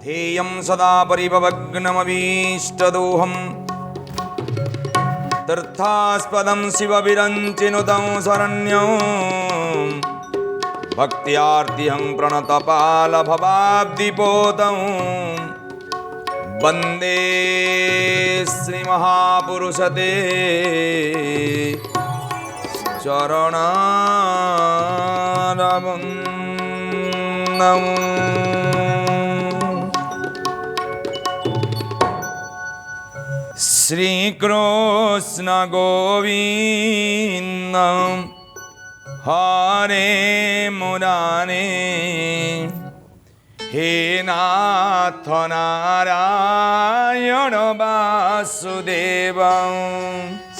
हेयं सदा परिभवग्नमभीष्टदोहं तीर्थास्पदं शिवविरञ्चिनुतं शरण्यं भक्त्यार्तिहं प्रणतपालभवाब्धिपोतं वन्दे श्रीमहापुरुषते चरणारविन्दं। श्रीकृष्ण गोविन्द हरे मुरारे हे नाथ नारायण वासुदेव।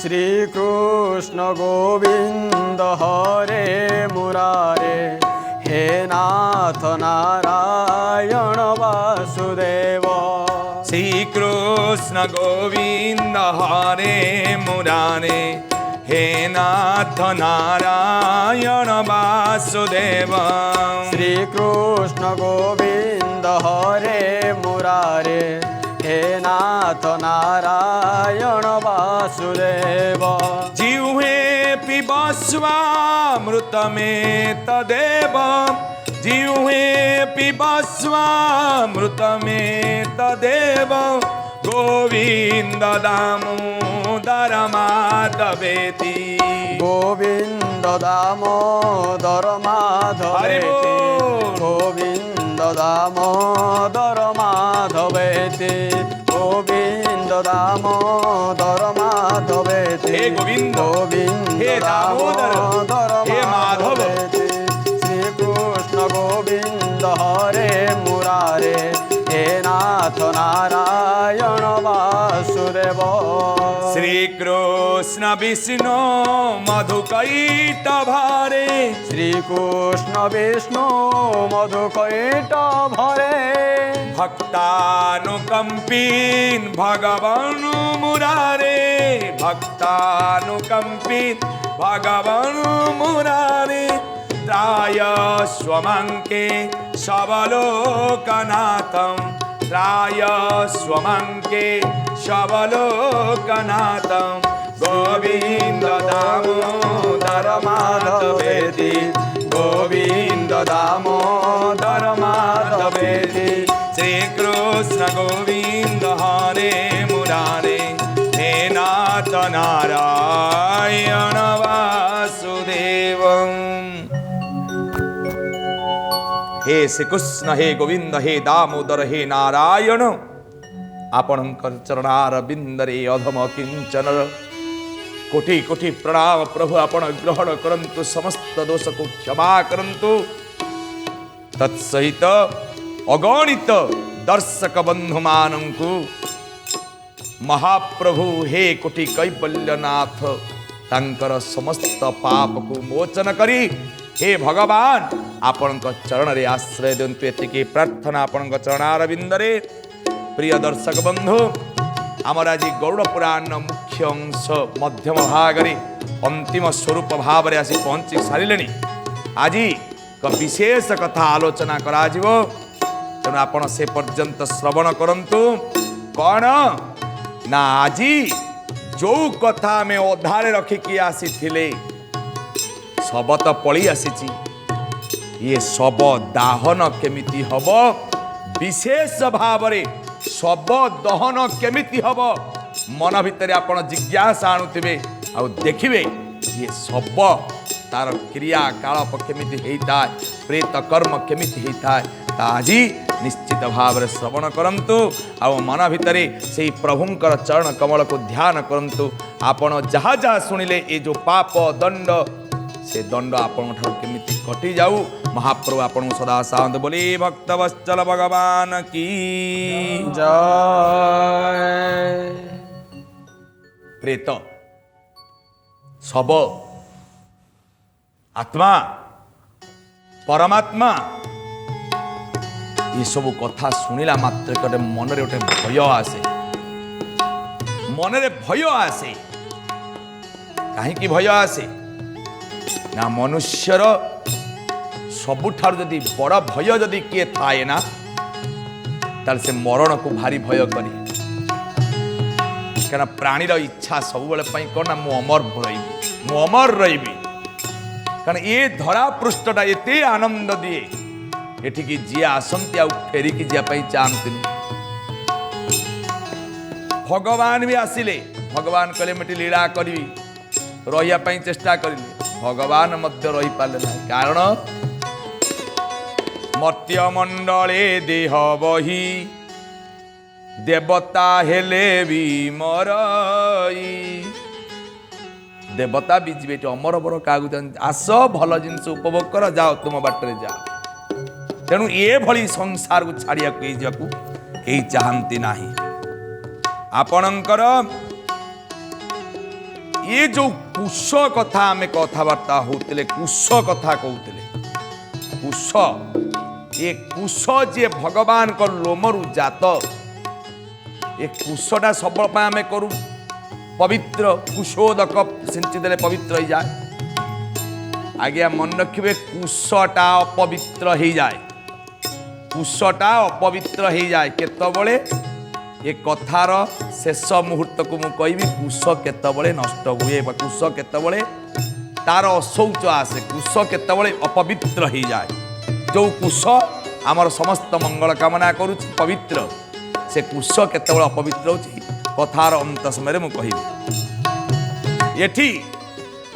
श्रीकृष्ण गोविन्द हरे मुरारे हे नाथ नारायण वासुदेव। श्रीकृष्ण गोविन्द हरे मुरारे हे नाथ नारायण वासुदेव। श्रीकृष्ण गोविन्द हरे मुरारे हे नाथ नारायण वासुदेव। जिह्वे पिबस्वामृतमेतदेव जिह्वे पिबस्वामृतमेतदेव गोविन्द दामोदर माधवेति। गोविन्द दामोदर माधवेति गोविन्द दामोदर माधवेति गोविन्द दामोदर माधवेति। हे गोविन्द गोविन्द हे दामोदर हे माधव। श्रीकृष्ण गोविन्द हरे मुरारे हे नाथ नारायण वासुदेव। श्रीकृष्ण विष्णु मधुकैटभरे श्रीकृष्ण विष्णु मधुकैटभरे भक्तानुकंपिन भगवान मुरारे भक्तानुकंपित भगवान मुरारे त्राय स्वमंके सबलोकनाथं त्राय स्वमंके सबलोकनाथं गोविन्द दामोदर माधवेति गोविन्द दामोदर माधवेति। श्रीकृष्ण गोविन्द हरे मुरारे हे नाथ नारायण वासुदेव। हे श्रीकृष्ण हे गोविंद हे दामोदर हे नारायण आपणकर चरणारविंदरे अधम किंचन कोटि कोटि प्रणाम प्रभु आपण ग्रहण करंतु समस्त दोष को क्षमा करंतु। तत्सहित अगणित दर्शक बंधु मानंकु महाप्रभु हे कोटि कैवल्यनाथ तांकर समस्त पाप को मोचन करी हे भगवान आपण चरण रे आश्रय दिंतु एतिकी प्रार्थना आपण चरणारविंदरे। प्रिय दर्शक बंधु आमर आज गरुड़ पुराण मुख्य अंश मध्यम भाग अंतिम स्वरूप भाव में आसी पहुंची सारे। आज एक विशेष कथा आलोचना करा तेणु आपण से पर्यंत श्रवण करंतु। कौन ना आज जो कथा में अधारे रखिकी आसी शब तो पड़ी आसी ये शब दाहन केमिति हब विशेष भाव में शब दहन केमिति हब मन भितर आपण जिज्ञासा आणुथिबे आ देखिबे ये शब तार क्रिया कालप केमिति हेता प्रेत कर्म केमिति हेता आज निश्चित भाव में श्रवण करंतु आ मन भितर से प्रभुंकर चरण कमल को ध्यान करंतु। आपण जहाँ जहाँ शुणिले ये जो पाप दंड से दंड आपण केमिति कटि जाऊ। महाप्रभु आपण सदा साध बोले भक्तवत्सल भगवान की जय। प्रेत शब आत्मा परमात्मा ये सब कथा शुणिला मात्र मन रे गोटे भय आसे मन रे भय आसे। कहीं भय आसे ना मनुष्यर सबुठार जदि बड़ भय जदि किए थाए ना ताल से मरण को भारी भय करे क्या प्राणीर इच्छा सब बेले कौन ना मु अमर रही मु अमर रही कारण ये धरा पृष्ठटा एत आनंद दिए एठिकी जी आसती आ फेरिकी जापाई चाहती भगवान भी आसिले भगवान कहले मुझे लीला करी रही चेष्टा करें भगवान मध्य रही पारे ना कारण मर्त्यमंडले देह बही देवता हेले भी मरई देवता भी जी अमर बर क्या आस भल जिनस उपभोग कर जाओ तुम बाटर जाओ तेणु ये भली संसार को छाड़िया कहीं चाहती ना आपणकर ये जो कुश कथा आम कथबार्ता होते कुश कथा कहते कुश ये कुश जी भगवान को लोमरु जात ये कुशटा सब आम करू पवित्र कुशोदक सिंचिदे पवित्र हो जाए आज्ञा मन रखिए कुशटा अपवित्र हो जाए कुशटा अपवित्र हो जाए केतबले ये कथार शेष मुहूर्त को मु कहबी कुश केतबले नष्ट हुए कुश केतबले तार अशौच आसे कुश केतबले अपवित्र हो जाए जो कुश आमर समस्त मंगल कामना करुछि पवित्र से कुश केतबले अपवित्र होछि कथार अंत समय मु कहबी एठी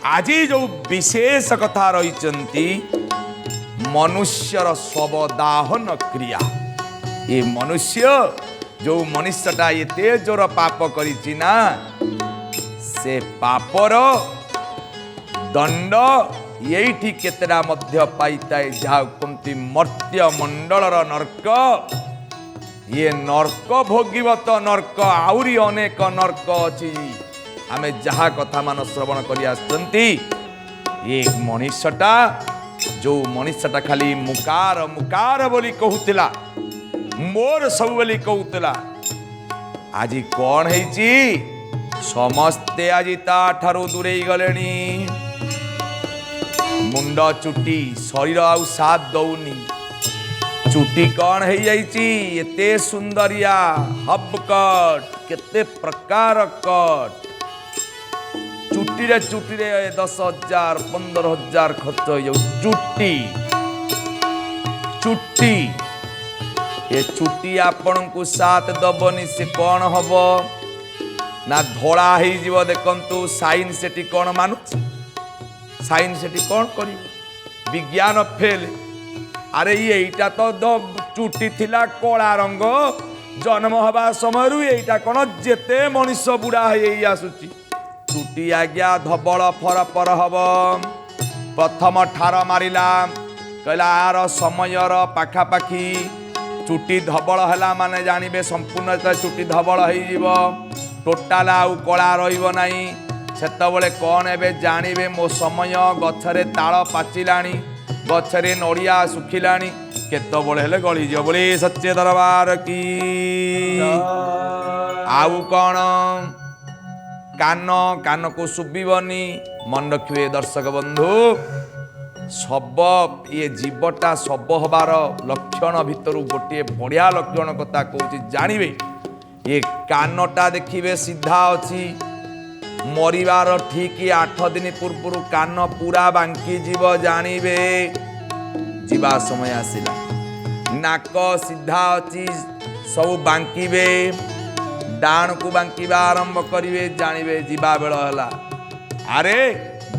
आज जो विशेष कथा रही मनुष्यर शवदाहन क्रिया ये मनुष्य जो मनुष्यटा ये जोर पाप करिछि ना से पापर दंड यही केतरा मध्य पाइताए जहाँ कहती मर्त्य मंडलर नर्क ये नर्क भोगिब तो नर्क आउरी अनेक नर्क अच्छी आम जहाँ कथा मान श्रवण कर ये मनुष्यटा जो मनुष्यटा खाली मुकार मुकार बोली कहूला मोर सब बोली कहूला आज कौन है समस्ते आज ताठारू दूरे गले मुंड चुटी शरीर आउ साथ दौनी चुटी कौन है एते सुंदरिया हब कट केते प्रकार कट चुटी रे 10,000 15,000 खर्च हो जाऊ चुटी चुटी ये चुटी आपण को साथ दबनी से कौन हम ना धड़ा हो देखु साइन सेठी कौन मानु साइन सेठी कौन कर विज्ञान फेल अरे यहीटा तो चुटी थिला कला रंग जन्म हवा समय यहीटा कौन जेते मनुष्य बुढ़ा हो आसुची चुटी आज्ञा धबल फर पर हम प्रथम ठार मारिला कहला आर समयर पाखापाखि चुटी धबल है माने जानवे संपूर्ण चुटी धबल हो टोटाल आउ कला रही सेतबले कौन एबे जानवे मो समय गछरे ताल पाचिलाणी गछरे नड़िया सुखिलाणी केतबले हेले गली जो बोले सच्चे दरबार की आउ कौन कान कान को शुभिबनी मन रखिए दर्शक बंधु सब ये जीवटा सब हबार लक्षण भितर गोटे बढ़िया लक्षण कथा कहूँ जानवे ये कानटा देखिए सीधा अच्छी मरिबार ठीक 8 दिन पूर्व कान पूरा बांकी जीव जानवे जीवा समय आसला नाक सीधा अच्छी सब बांकीबे डाण को बांकीबा आरंभ करेंगे जानवे जीवा बेल है अरे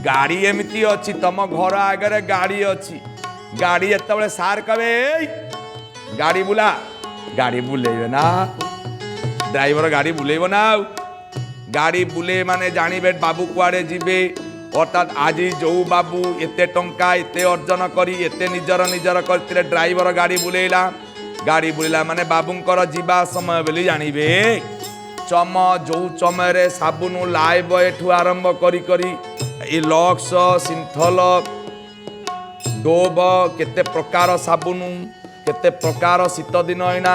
गाड़ी एमती अच्छी तुम घर आगे गाड़ी अच्छी गाड़ी जिते सार कहे गाड़ी बुला गाड़ी बुलेबे ना ड्राइवर गाड़ी बुलेब ना गाड़ी बुले माने जानवे बाबू कुआड़े जीवे अर्थात आज जो बाबू एते टंका एते अर्जन करी एते निजर निजर करते ड्राइवर गाड़ी बुलेला माने बाबूंकर जीवा समय बोली जानवे चम जो चमरे साबुन लाइब एठू आरंभ करी ये लक्स सिंथल डोब केते प्रकार साबुन केते प्रकार शीत दिन आईना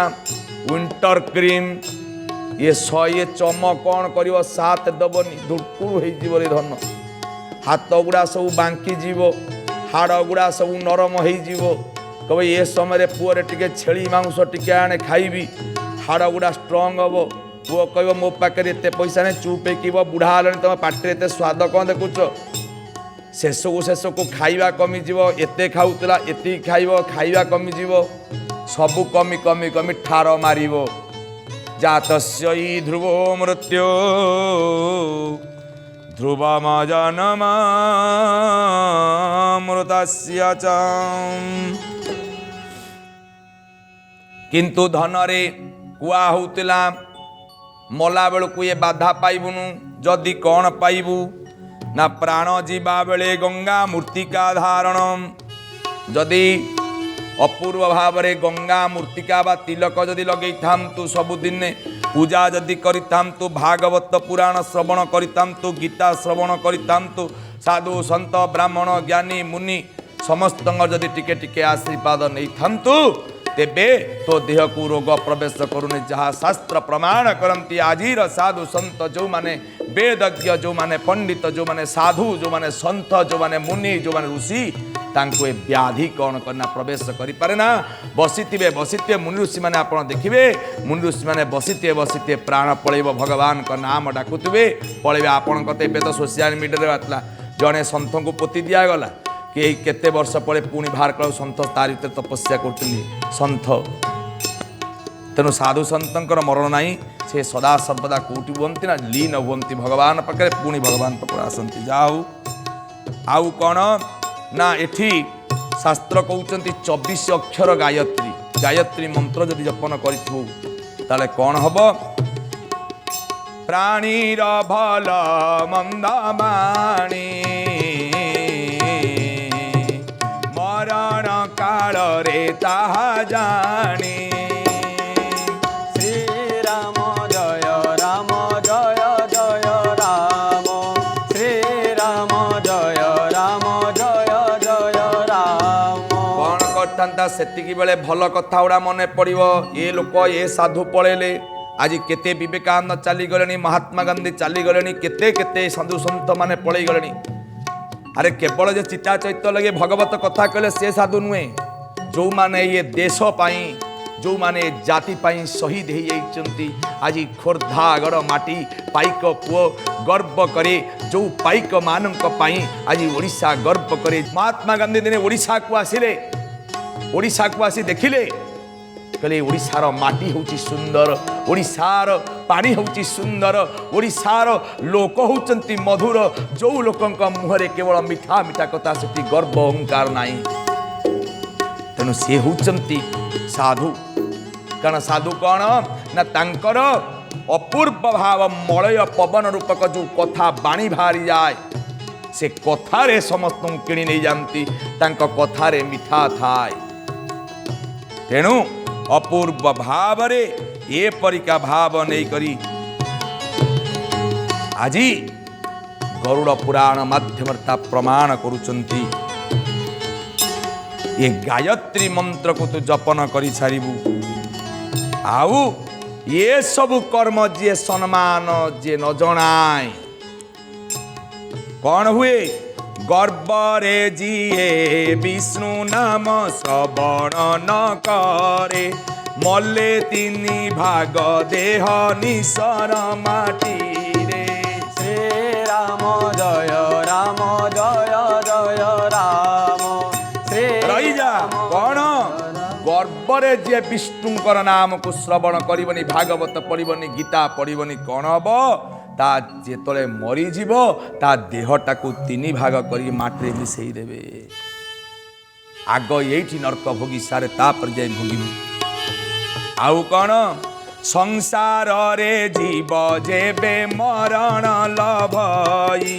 विंटर क्रीम ये ये चम कौन कर साथ दबनी धुड़कुड़ हो धन हाथ गुड़ा सब बांकी जीव हाड़ गुड़ा सब नरम हो कहे ये समय पुअरे टिके छेली मांस टिके आने खाइबी हाड़ गुड़ा स्ट्रंग हम पुओ कह मो पाखे एत पैसा नहीं चुप हो बुढ़ा हेलानी तुम पाटे एत स्वाद कौन देखुच शेषकू खाइबा कमिज एत खाऊला एति खाइबा कमिज सबू कमी कमी कमी ठार मार जातस्य ध्रुवो मृत्यो ध्रुवमजनमृतस्य च किंतु धनरे कुआ होतिला मला बेलू ये बाधा पाइबुनु जदि कौन पाइबु ना प्राण जीवा बेले गंगा मूर्तिका धारण जदि अपूर्व भाव रे गंगा मूर्तिका बा तिलक जदि लगे थांतु सबुदिन पूजा जदि करितांतु भागवत पुराण श्रवण करितांतु गीता श्रवण करितांतु साधु संत ब्राह्मण ज्ञानी मुनि समस्त जदि टिके टिके आशीर्वाद नहीं थांतु तेबे तो देह को रोग प्रवेश करुनी जहाँ शास्त्र प्रमाण करती आजिर साधु संत जो माने वेदज्ञ जो माने पंडित जो माने साधु जो माने संत जो माने मुनि जो माने ऋषि तांको ए व्याधि कौन करना प्रवेश करि पारे ना बसिथे मुनि ऋषि माने आपण देखिबे मुनि ऋषि माने बसिथे प्राण पळेब भगवान का नाम डाकुथिबे पळेबे आपण कते बे तो सोशल मीडिया रे बातला जने संत को पोती दिया गला कि केते वर्ष पड़े पुणी बाहर कल सन्थ तार भर तपस्या कर सन्थ तेणु साधु सन्तर मरण नहीं से सदा सर्वदा कौटी बुंती ना लीन बुंती भगवान पाखे पुणी भगवान पाखे आसती जाऊ आउ कौन ना एठी शास्त्र कहते 24 अक्षर गायत्री गायत्री मंत्र जदि जपन करूँ ताले कौन हम प्राणीर भल मंदमाणी मरण काल रे ताहा जानी श्री राम जय राम जय जय राम श्री राम जय राम जय जय राम कौन करता सेतिकी बेले भल कथा गुड़ा मन पड़ो ये लोक ये साधु पलैले आज केते विवेकानंद चली गले महात्मा गांधी चली गले केते केते साधु सन्त माने पलि गले अरे केवल जो चिता चैत्य लगे भगवत कथा कहले से साधु नुहे जो माने ये देश पाई जो माने जाति पाई शहीद हो जाती आज खोर्धागढ़ माटी पाइक पुओ गर्व करे जो पाइक मानक पाई आज ओडिशा गर्व करे महात्मा गांधी दिने ओडिशा को आसिले ओडिशा को आसी देखिले कहले ओडिशार माटी होची सुंदर ओडिशार पानी होची सुंदर ओडिशार लोक होचंती मधुर जो लोकंक मुहरे केवल मिठा मिठा कथा सेठी गर्व अहंकार नाही तेणु से होचंती साधु कारण साधु कौन ना तांकर अपूर्व भाव मलय पवन रूपक जो कथा बाणी बाहरी जाए से कथारे समस्त किणी नहीं जानती तांक कथारे मिठा थाए तेणु अपूर्व भाव रे ये परिका भाव नहीं करी आज गरुड़ पुराण माध्यम प्रमाण करुचंती ये गायत्री मंत्र को तू जपन करी सारिबु आउ ये सब कर्म जे सम्मान जे न जनाए कौन हुए गर्व रे जिए विष्णु नाम श्रवण न करे मल्ले तिनी भाग देह निसर माटी रे श्री राम जय राम जय जय राम श्री रही जा कौन गर्व रे जे विष्णुकर नाम को श्रवण करबनी भागवत पढ़बनी गीता पढ़बनी कौन हम ता जेतले मरी जीव ता देहटा को 3 भाग करी माटी मिसई देवे आग यही नरक भोगी सारे तापर जाए भोगी आउ कौन संसार रे जीव जेबे मरण लभई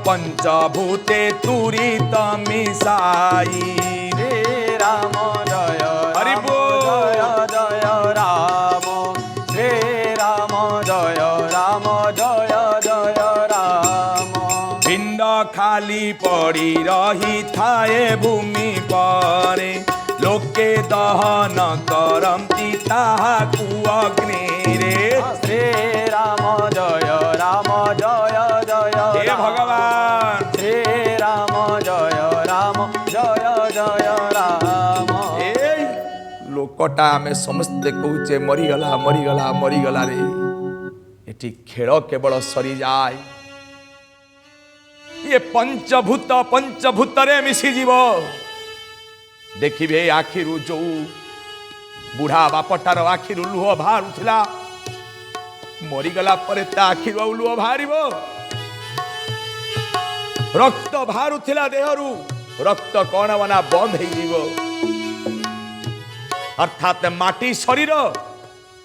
पंचभूते तुरित मिसाई श्री राम जय हरि राम बोल। जय जय राम श्री राम जय राम जय जय राम पिंड खाली पड़ी रही थाए भूमि परे लोके दहन करती ताहाकु अग्नि रे श्री राम जय राम जय जय हे भगवान श्री राम जय राम जय जय ଲୋକଟା ଆମେ ସମସ୍ତେ କହୁଛେ ମରିଗଲା ମରିଗଲା ମରିଗଲା ରେ ଏଠି ଖେଳ କେବଳ ସରିଯାଏ ये पंचभूतरे मिशीजीव देखिए आखिरु जो बुढ़ा बापटार आखिरु लुह बाहरुला मरीगला आखिरु लुह बाहर रक्त बाहरुला देहरु रक्त कण बना बंद हो अर्थात माटी शरीर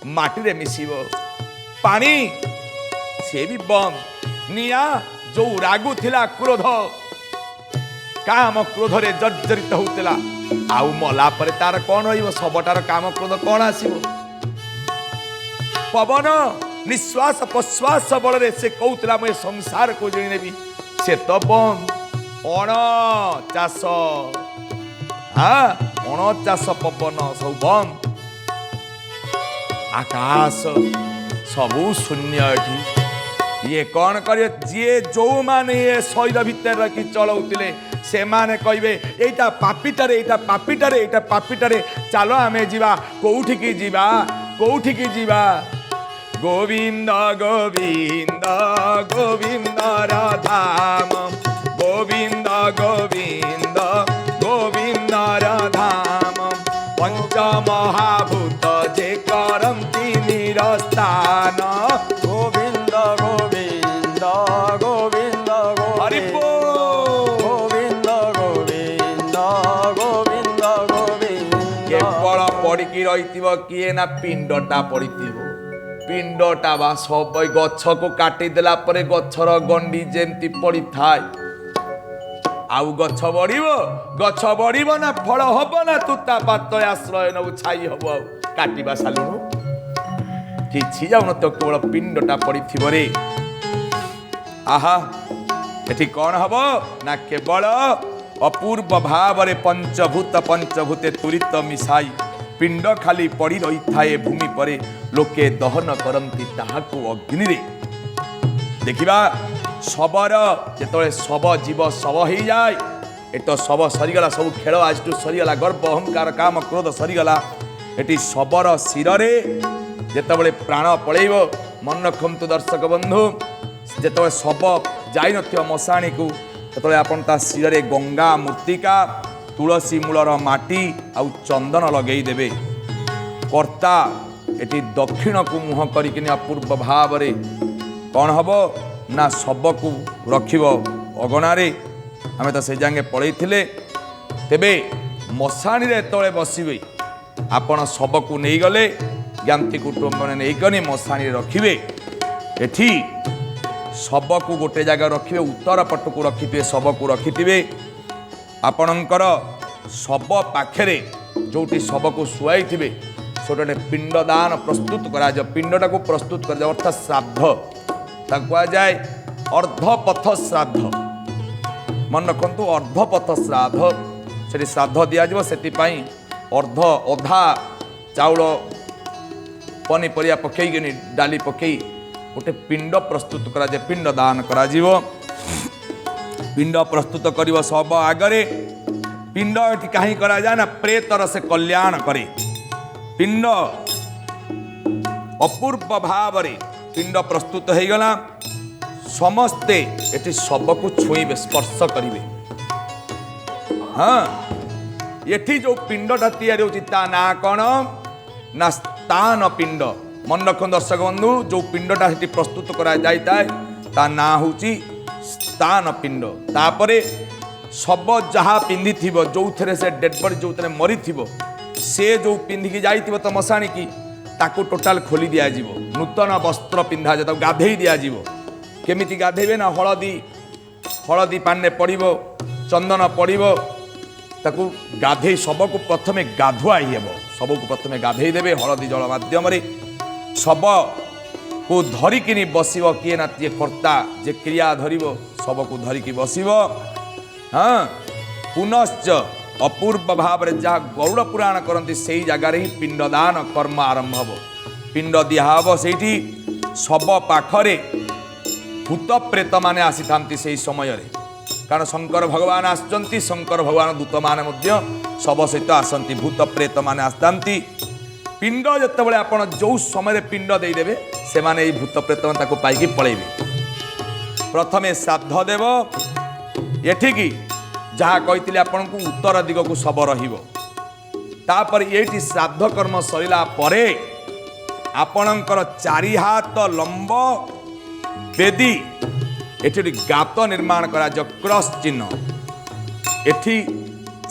माटी मिशिब पानी से भी बंद निया जो रागु थिला क्रोध काम क्रोध रे जर्जरित होतिला आउ मला परे तार कोन होइबो सबटार काम क्रोध कोन आसीबो पवन निश्वास प्रश्वास बल रे से कहउतिला मैं संसार को जणी नेबी से तो बंद अण चाष हां अण चाष पवन सब बंद आकाश सबू शून्य एठी ये कौन करे जे जो माने ये शरीर भितर रखी चलाउतिले से माने कहबे एटा पापिटारे एटा पापिटारे एटा पापिटारे चलो आमे जीवा कोउठी की जीवा गोविंद गोविंद गोविंद राधाम गोविंद गोविंद गोविंद राधाम पंच महाभूत जे करंती निरस्थान गोविंद गोविंद गोविंद हरि गोविंद गोविंद गोविंद गोविंद केवल पड़िकी रही किए ना पिंडटा पड़ी पिंडटा बा सब गछ को काटिदेला परे गछर गंडी जेमती पड़ी थाए आउ गछ बढ़िबो ना फल हब ना तुता पात आश्रय नबु छाई हब काटिबा सालुनु किछि जाउन तो केवल पिंडटा पड़ी रे आहा एठी कौन हब ना केवल अपूर्व भाव रे पंचभूते तुरित मिसाई पिंड खाली पड़ी रही थाए भूमि परे लोके दहन करंती ताहाकु अग्नि रे देखिबा शबर जेतळे शब जीव शव ही जाए ए तो शब सरीगला सब खेल आज टू सरीगला गर्व अहंकार काम क्रोध सरीगला एटी शबर शिर रे जेतबळे प्राण पळेइबो मन रखंतु दर्शक बंधु जेतबळे शब जाई नथियो मसाणी को तेतबळे आपण ता शिर रे गंगा मूर्तिका तुलसी मूलर माटी आउ चंदन लगेई देबे कर्ता एटी दक्षिण को मुह करिकिनी अपूर्व भाव रे कौन हबो ना शब को रखिबो अगणारे आमे तो से जांगे पळेइथिले तेबे मसाणी रे तळे बसिबे आपण शब को नहीं गले ज्ञाति कुटुंब ने नहीं मसाणी रखिबे एठी शब को गोटे जगह रखिबे उत्तर पट को रखिबे शब को रखिथिबे आपणकर शब पाखरे जोटी शब को शुआई थे छोटे पिंडदान प्रस्तुत करा पिंडटा को प्रस्तुत कर अर्थात श्राद्ध कह जाए अर्धपथ श्राद्ध मन रखु अर्धपथ श्राद्ध से श्राद्ध दिज्व से अर्ध अधा चाउल पनीपरिया पकईकि डाली पकई गोटे पिंड प्रस्तुत करा पिंड दान करा पिंड प्रस्तुत कर सब आगरे पिंड ये कहीं करा जाए ना प्रेतर से कल्याण करे पिंड अपूर्व भाव रे पिंड प्रस्तुत हो गला समस्ते ये शब को छुईबे स्पर्श करेंगे हाँ ये जो पिंडटा या ना कौन ना स्थान पिंड मन रख दर्शक बंधु जो पिंडटा से प्रस्तुत करा जाए ता ना हूँ स्थान पिंड तापरे शब जहाँ पिंधि जो थे से डेड बॉडी जो थे मरी से जो पिंधिकी जाइए तो मशाणी की ताकू टोटाल खोली दिज्व नूतन वस्त्र पिंधा जाए गाधे दिज्व केमिति गाधेबे ना हलदी पाने पड़ो चंदन पड़ो ताकू गाधे शब को प्रथमे गाधुआई हेब शब को प्रथमे गाधे देवे हलदी जल माध्यम शब को धरिकी बस किए ना ये कर्ता जे क्रिया धर शब को धरिकी बस हाँ पुनश्च अपूर्व भाव में जहाँ गरुड़ पुराण करती से जगार ही पिंडदान कर्म आरंभ हम पिंड दिहब से शब पाखरे भूत प्रेत माने आसी था से समय रे कारण शंकर भगवान आसचंती शंकर भगवान दूत माने शब सहित आसती भूत प्रेत माने आसती पिंड जितेबाला आपण जो समय पिंड देदेवे से माने ये भूत प्रेत ताको पाइकी पलैबे प्रथमे श्राद्ध देव एठिकी जहाँ कही आपन को उत्तर दिग को शब रहिबो तापर ये श्राद्ध कर्म सरिला परे आपणकर 4 हाथ लंब बेदी एठी गात निर्माण करा जो क्रॉस चिन्ह एठी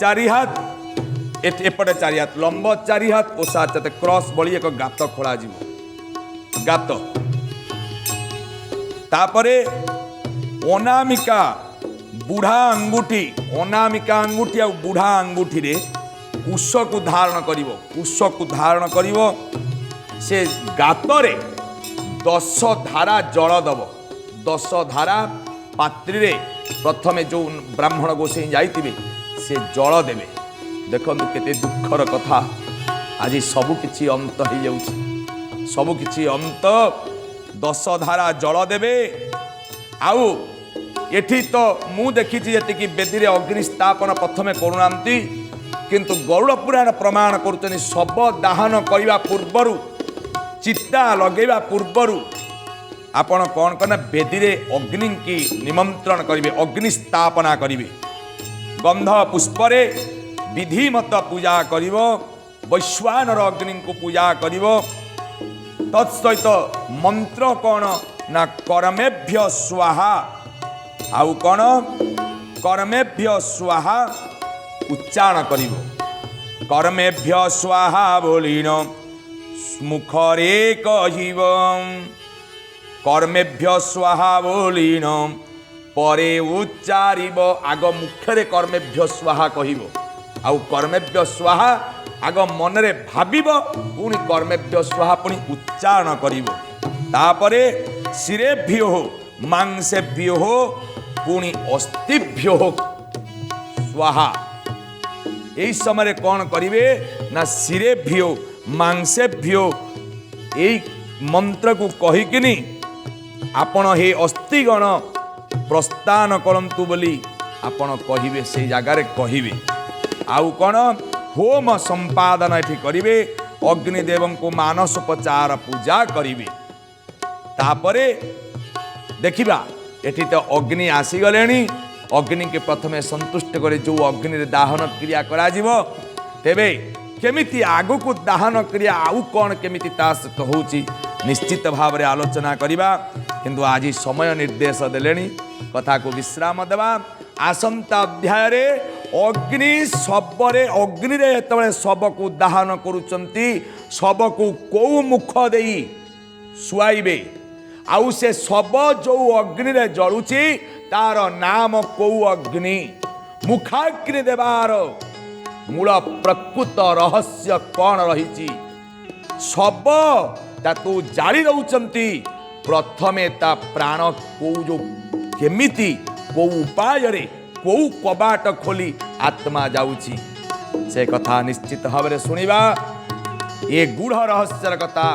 4 हाथ एपटे 4 हाथ लंब 4 हाथ ओ साथ क्रॉस बड़ी एक गात खोला जीव गात तापरे अनामिका बुढ़ा अंगूठी अनामिका अंगूठी आ बुढ़ा अंगूठी रे कुश को धारण करिवो कुश को धारण करिवो से गातरे 10 धारा जल दब 10 धारा पात्री रे प्रथमे जो ब्राह्मण गोसाई जाइतिबे से जल देवे देखंतु केते दुखर कथा आज सबु किछि अंत हो जाउछि सबु किछि अंत 10 धारा जल देवे आउ एठी तो मु देखी जी बेदी रे अग्नि स्थापन प्रथमे करूनांती किंतु गरुड़ पुराण प्रमाण करुचनी शब दाहन करने पूर्वर चिता लगेवा पूर्वर आपण कौन करना बेदी रे अग्नि की निमंत्रण करेंगे अग्नि स्थापना करेंगे गंध पुष्परे विधिमत पूजा करिवो वैश्वानर अग्नि को पूजा करिवो तत्सहित मंत्र कौन ना कर्मेभ्य स्वाहा आउ कौन कर्मेभ्य स्वाहा उच्चारण करिवो कर्मेभ्य स्वाहा बोलिन मुखरे कहिव कर्मेभ्य स्वाहा बोलिन परे उच्चारिब आग मुखरे कर्मेभ्य स्वाहा कहिवो आउ कर्मेभ्य स्वाहा आग मनरे भाबिब पुणी कर्मेभ्य स्वाहा पुणी उच्चारण करिवो तापरे शिरेभ्यो मांसेभ्यो पुणी अस्थिभ्यो स्वाहा यही समय कौन करिवे ना शिरेभ्यो मांसेभ्यो यही मंत्र को कहिकिनी आपण हे अस्थिगण प्रस्थान करंतु बोली आपण कहिवे से जगार कहिवे आउ कौन होम संपादन एठी करिवे अग्निदेव को मानसोपचार पूजा करिवे तापरे देखिबा एठी तो अग्नि आसीगलेनी अग्नि के प्रथमे संतुष्ट करे जो अग्नि रे दाहन क्रिया करा जीवो तेबे केमिति आगु को दाहन क्रिया आउ कौन केमिति तास कहूची निश्चित भाव रे आलोचना करिबा किंतु आज समय निर्देश देलेनी कथा को विश्राम देवा आसंता अध्याय रे अग्नि शबरे अग्नि रे एतबे शब को दाहन करूचंती शब को को मुख देई सुआइबे आउ से शब जो अग्नि रे जळुची तार नाम को अग्नि मुखाग्नि देवार मूल प्रकृत रहस्य कौन रही शब ताकू जाली दौचंती प्रथमे ता प्राण को जो केमिति को उपाय रे को कबाट खोली आत्मा जाउची से कथा निश्चित भाव में सुनिबा ये गूढ़ रहस्यर कथा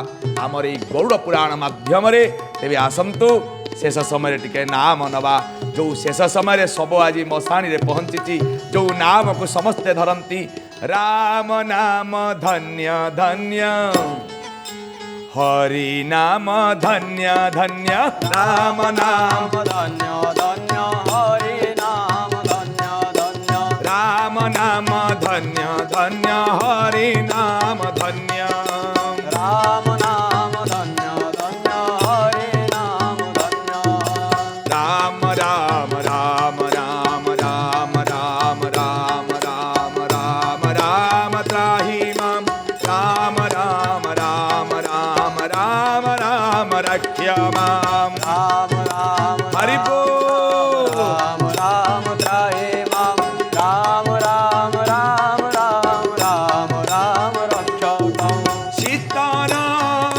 आमर ये गरुड़ पुराण माध्यम रे तेबे आसंतु शेष समय टिके नाम नवा जो शेष समय सब आज मशाणी रे पहुंची जो नाम को समस्ते धरती राम नाम धन्य धन्य हरि नाम धन्य धन्य राम नाम धन्य धन्य हरि नाम धन्य धन्य राम नाम धन्य धन्य हरि नाम धन्य राम नाम धन्य धन्य हरि नाम धन्य राम राम राम राम राम राम राम राम राम राम त्राहि मां राम राम राम राम राम राम रक्ष्य मां राम राम हरि बोल राम राम त्राहि मां राम राम राम राम राम राम रक्षकं सीताराम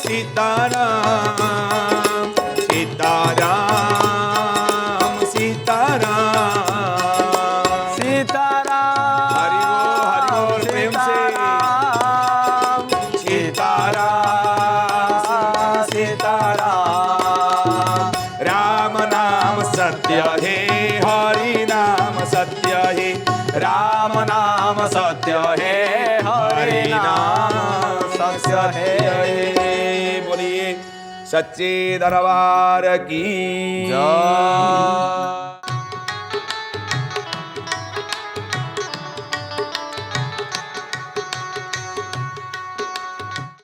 सीताराम सीताराम सीताराम सीताराम हरि बोल प्रेम से सीताराम सीताराम राम नाम सत्य है हरि नाम सत्य है राम नाम सत्य है, हरि नाम सत्य है। बोलिए सच्चे दरबार की जय।